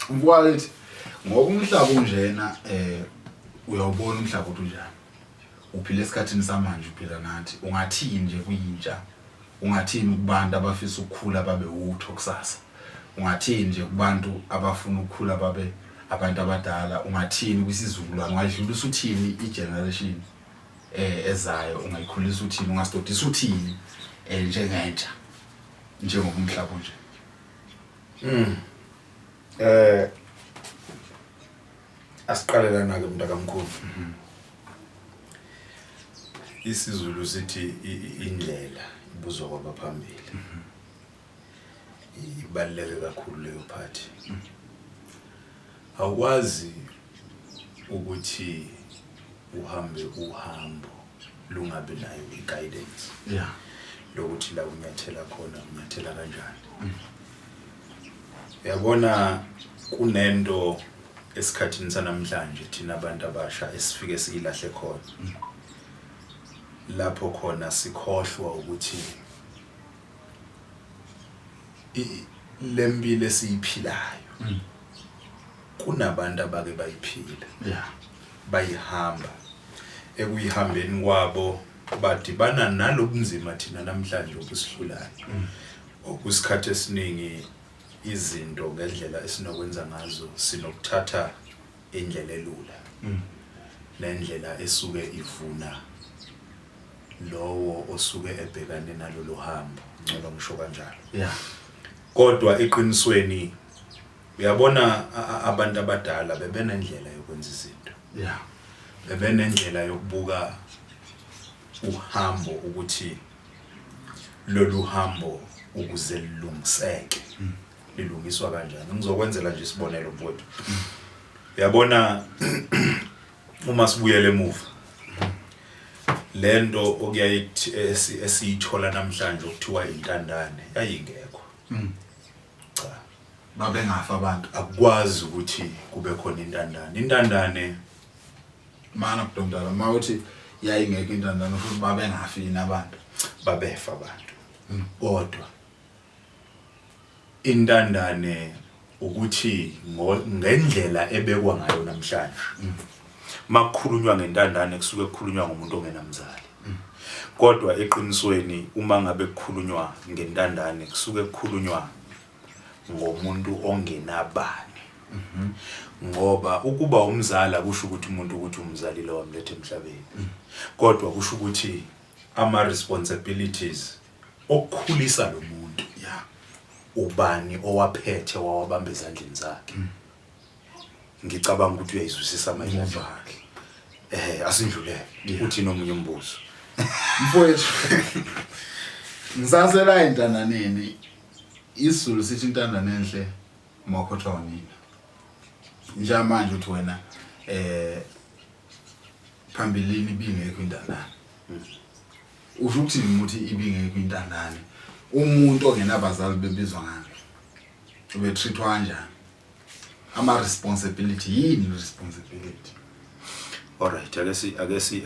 Mfowethu ngoba umhlaba unjena uyawubona umhlaba unjani. Uphila esikhathini samanje uphila nathi. Ungathini nje kuyintsha. Ungathini kubantu abafisa ukukhula babe utho kusasa. Ungathini nje kubantu abafuna ukukhula babe abantu abadala. Ungathini kwisizukulwane ungadlulisa uthini igeneration ezayo ungayikhulisa uthini ungasidodisa uthini njengentsha njengoba umhlaba unje. Asiqalelana ke mntakamkhulu. Isizulu sithi indlela ibuzwa kwabaphambili. Ibaluleke kakhulu leyo part. Awukwazi ukuthi uhambe uhambo lungabe nayo i-guidance. Yeah. Lokuthi la unyathela khona unyathela kanjani. Yabona kunento esikhathini sanamhlanje thina abantu abasha esifike siyilahle khona. Lapho khona sikhohlwa ukuthi lempilo esiyiphilayo kunabantu abake bayiphila. Yeah. Bayihamba ekuyihambeni kwabo badibana nalobunzima thina namhlanje obusihlulayo. Okusikhathe esiningi izinto ngendlela esinokwenza ngazo sinokuthatha indlela elula. Nendlela esuke ivuna lowo osuke ebhekane nalolu hambo ngcono ngisho kanjalo. Yeah. Kodwa eqinisweni uyabona abantu abadala bebenendlela yokwenza izinto. Yeah. Bebenendlela yokubuka uhambo ukuthi lolu hambo ukuze lilungiseke lilungiswa kanjani. Ngizokwenzela nje isibonelo mfowethu. Uyabona uma sibuyele emuva lento okuyayithi esiyithola namhlanje okuthiwa intandane yayingekho. Cha. Babengafa abantu. Akwazi ukuthi kube khona intandane. Intandane mana kudomdala mawuthi yayingekho intandane futhi babengafi nabantu. Babefa abantu. Kodwa intandane ukuthi ngendlela ebekwa ngayo namhlanje. Makukhulunywa ngentandane kusuke kukhulunywa ngomuntu ongenamzali. Kodwa eqinisweni uma ngabe kukhulunywa ngentandane kusuke kukhulunywa ngomuntu ongenabani. Ngoba ukuba umzali kusho ukuthi umuntu ukuthi umzali lo wamlethe emhlabeni. Kodwa kusho ukuthi ama responsibilities okukhulisa lo muntu Yeah. ubani owaphethe wawabamba ezandleni zakhe. Ngicabanga ukuthi uyayizwisisa manje akhe. Asindlulele uthi nomunye umbuzo. Mfowethu. Ngisasela intandaneni. Isizulu sithi intandane enhle makhothwa unina. Njamanje uthi wena phambilini ibingekho intandane. Usho ukuthi umuthi ibingekho intandane. Umuntu ongenabazali bebizwa ngani? Ube treatwa kanjani? Ama responsibility yini responsibility? Alright,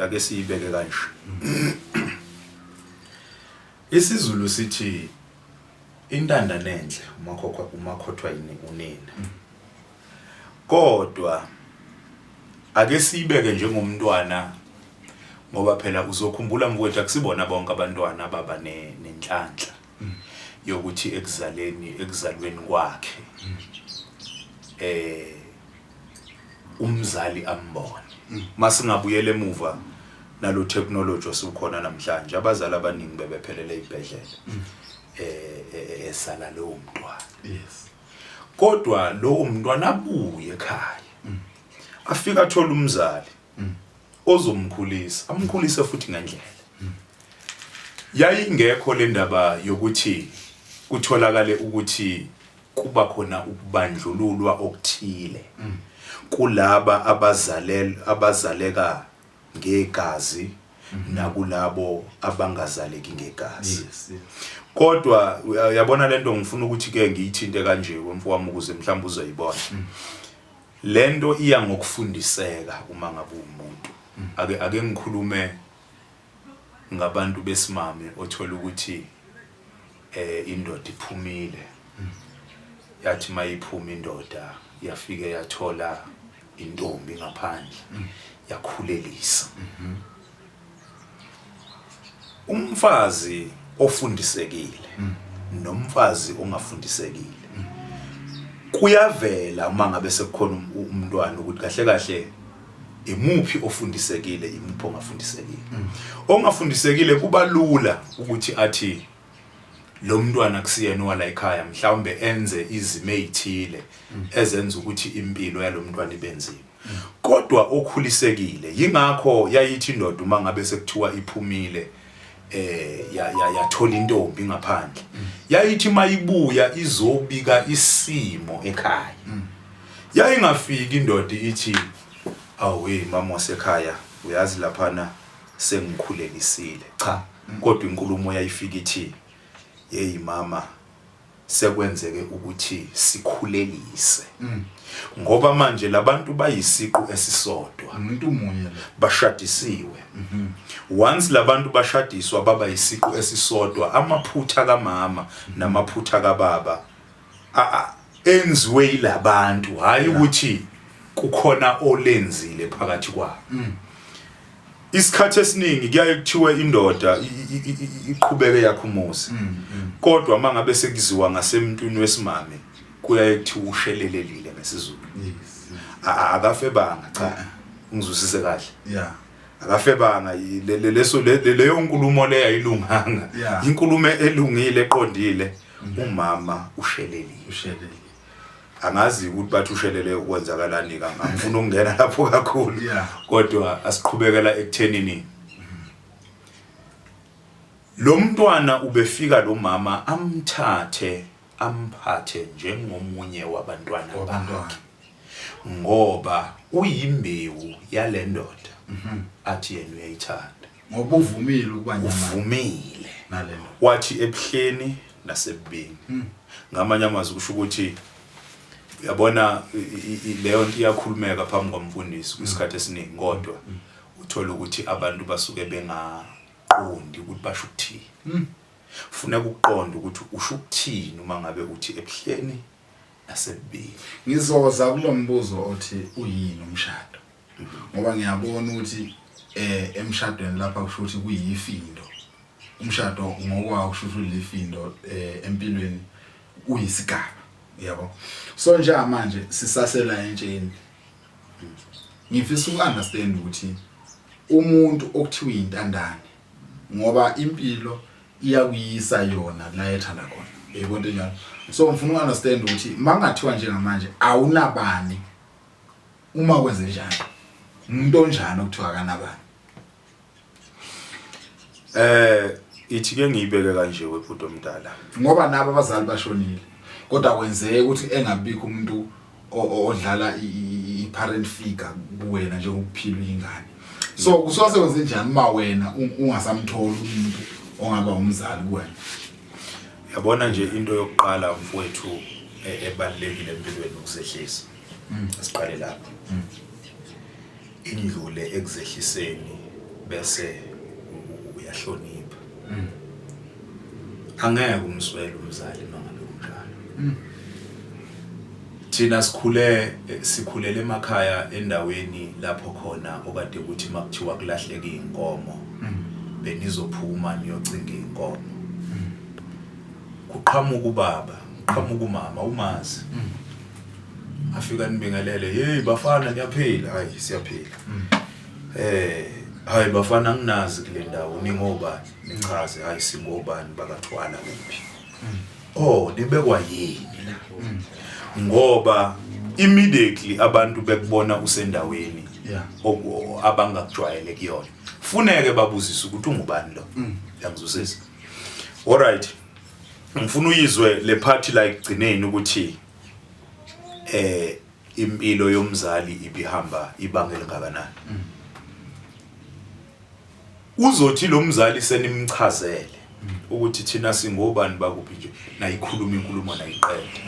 ake siyibeke kanje. Isizulu sithi intandane enhle umakhothwa unina. Kodwa ake siyibeke njengomntwana ngoba phela uzokhumbula mfowethu akusibona bonke abantwana ababa nenhlanhla yokuthi ekuzalweni kwakhe umzali ambone. Masingabuyele emuva nalo technology osukhona namhlanje abazali abaningi bebephelele izibhedlela esala lo mntwana. Yes. Kodwa lo mntwana abuye ekhaya afika athola umzali ozomkhulisa amkhulise futhi ngendlela. Yayingekho le ndaba yokuthi kutholakale ukuthi kuba khona ukubandlululwa okuthile kulaba abazaleka ngegazi nakulabo abangazaleki ngegazi. Yes. Kodwa uyabona lento ngifuna ukuthi ke ngiyithinte kanje wemfowami ukuze mhlawumbe uzoyibona. Lento iya ngokufundiseka uma ngabe umuntu. Ake ngikhulume ngabantu besimame othola ukuthi indoda iphumile yathi mayiphuma indoda yafike yathola intombi ngaphandle yakhulelisa. Umfazi ofundisekile nomfazi ongafundisekile kuyavela uma ngabe sekukhona umntwana ukuthi kahle kahle imuphi ofundisekile imuphi ongafundisekile. Ongafundisekile kuba lula ukuthi athi lo mntwana kusiyena wala ekhaya mhlawumbe enze izimo ezithile ezenza ukuthi impilo yalo mntwana ibenzima. Kodwa okhulisekile yingakho yayithi indoda uma ngabe sekuthiwa iphumile yathola intombi ngaphandle yayithi mayibuya izobika isimo ekhaya. Yayingafiki indoda ithi awe mama wasekhaya uyazi laphana sengikhulelisile. Cha, kodwa inkulumo yayifika ithi hey mama sekwenzeke ukuthi sikhulelise. Ngoba manje labantu bayisiqu esisodwa umuntu munye bashadisiwe. Once labantu bashadiswa baba yisiqu esisodwa amaphutha kamama namaphutha kababa enziwe yilabantu hayi ukuthi kukhona olenzile phakathi kwabo. Isikhathi esiningi kuyaye kuthiwe indoda iqhubeke yakhumuza kodwa mangabe sekuziwa ngasemntwini wesimame kuyaye kuthiwa ushelelelile ngesizulu. Akafebanga cha ngizwisise kahle. Yeah. Akafebanga leyo nkulumo leyo ayilunganga. Inkulumo elungile eqondile umama ushelelile. Angazi ukuthi bathi ushelele ukwenzakalani ngifuna ukungena lapho kakhulu kodwa asiqhubekela ekuthenini lo mntwana ubefika lo mama amthathe amphathe njengomunye wabantwana bakhe ngoba uyimbewu yale ndoda athi yena uyayithanda ngoba uvumile ukuba nyama uvumile nalelo wathi ebuhleni nasebubini. Ngamanye amazwi kusho ukuthi uyabona leyo nto iyakhulumeka phambi komfundisi kwisikhathi esiningi kodwa uthola ukuthi abantu basuke bengaqondi ukuthi basho ukuthini. Kufuneka ukuqonda ukuthi usho ukuthini uma ngabe uthi ebuhleni nasebubini. Ngizoza kulombuzo othi uyini umshado ngoba ngiyabona ukuthi emshadweni lapha kusho ukuthi kuyifindo. Umshado ngokwawo kusho ukuthi ulifindo empilweni uyisigaba. Yabo. So nje manje sisasela entsheni. Ngifisa ukunderstand ukuthi umuntu okuthiwa intandane ngoba impilo iyakuyisa yona la ethanda khona. Yebo njalo. So ngifuna ukunderstand ukuthi mangathiwa njengamanje awunabani uma kwenze njani. Umuntu onjani okuthiwa kanabani. Ithi ke ngiyibeke kanje webhudo omdala. Ngoba nabo abazali bashonile. Kodwa kwenzeke ukuthi engabikho umuntu odlala i-parent figure kuwena nje ukuphila ingane. So kusose kwenze njani uma wena ungasamthola umuntu ongaba umzali kuwena. Yabona nje into yokuqala mfowethu ebalekile empilweni ukusehlisa. Asiqale lapha. Indlule ekuzehliseni bese uyahlonipha. Angeke umswele umzali mangabe kunjalo. Thina sikhulele emakhaya endaweni lapho khona okade ukuthi makuthiwa kulahleka inkomo benizophuma niyocinga inkomo. Kuqhamuka ubaba, uqhamuka umama umazi. Afika nibingelele, "Hey bafana niyaphila?" "Hayi siyaphila." "Hayi bafana nginazi kule ndawo ningobani?" "Nichaze." "Hayi singobani bakathwala kuphi?" "Oh nibekwa yini la?" Ngoba immediately abantu bekubona usendaweni abangakujwayele kuyona. Funeke babuzise ukuthi ungubani lo. Yangizwisisa. Alright. Ngifuna uyizwe le party la igcineni ukuthi impilo yomzali ibihamba ibanga elingakanani. Uzothi lo mzali senimchazele ukuthi thina singobani bakuphi nje nayikhuluma inkulumo nayiqede.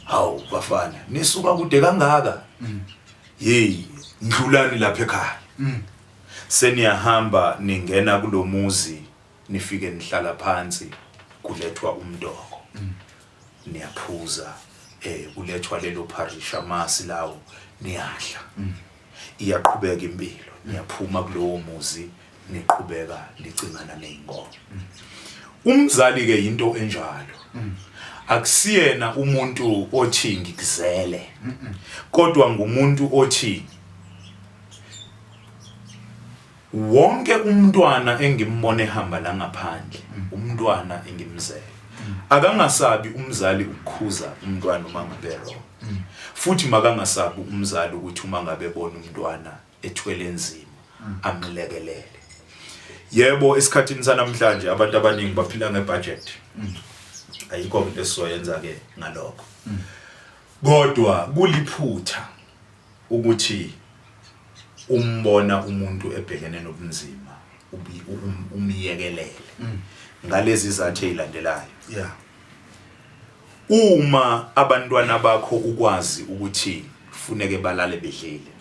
Hawu bafana nisuka kude kangaka. Hey ndlulani lapha ekhaya. Seniyahamba ningena kulomuzi nifike nihlala phansi kulethwa umdoko. Niyaphuza ulethwa lelo parish amasi lawo niyadla iyaqhubeka impilo niyaphuma kulowo muzi niqhubeka licingana neinkomo umzali ke into enjalo akusiyena umuntu othi ngikuzele kodwa ngumuntu othi wonke umntwana engimbone ehamba la ngaphandle umntwana engimzele akangasabi umzali ukukhuza umntwana uma ngabe wrong futhi makangasabi umzali ukuthi uma ngabe bona umntwana ethwele enzima amlekelele yebo esikhathini sanamhlanje abantu abaningi baphila ngebudget ayikho into esizoyenza ke ngalokho kodwa kuliphutha ukuthi umbona umuntu ebhekene nobunzima umiyekelele ngalezi izathu ezilandelayo uma abantwana bakho ukwazi ukuthi kufuneke balale bedlile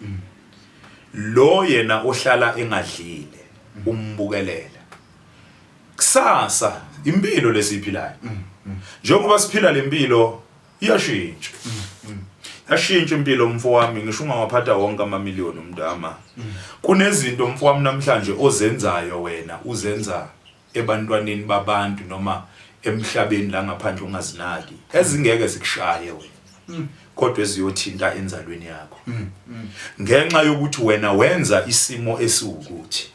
lo yena ohlala engadlile umbukelela kusasa impilo lesiphilayo njengoba siphila lempilo iyashintsha yashintsha impilo mfowami ngisho ungawaphatha wonke amamiliyoni umntama kunezinto mfowami namhlanje ozenzayo wena uzenza ebantwaneni babantu noma emhlabeni la ngaphandle ungazinaki ezingeke zikushaye wena kodwa eziyothinta enzalweni yakho ngenxa yokuthi wena wenza isimo esiwukuthi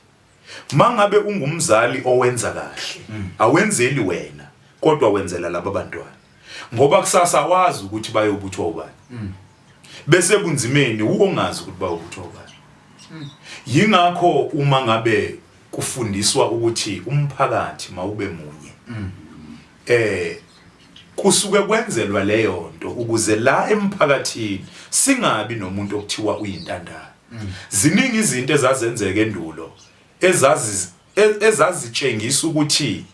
mangabe ungumzali owenza kahle awenzeli wena kodwa wenzela laba bantwana ngoba kusasa wazi ukuthi bayobuthwa ubani bese bunzimeni uongazi ukuthi bayobuthwa ubani yingakho uma ngabe kufundiswa ukuthi umphakathi mawube munye kusuke kwenzelwa leyo nto ukuze la emphakathini singabi nomuntu okuthiwa uyintandane ziningi izinto ezazenzeka endulo ezazitshengisa ukuthi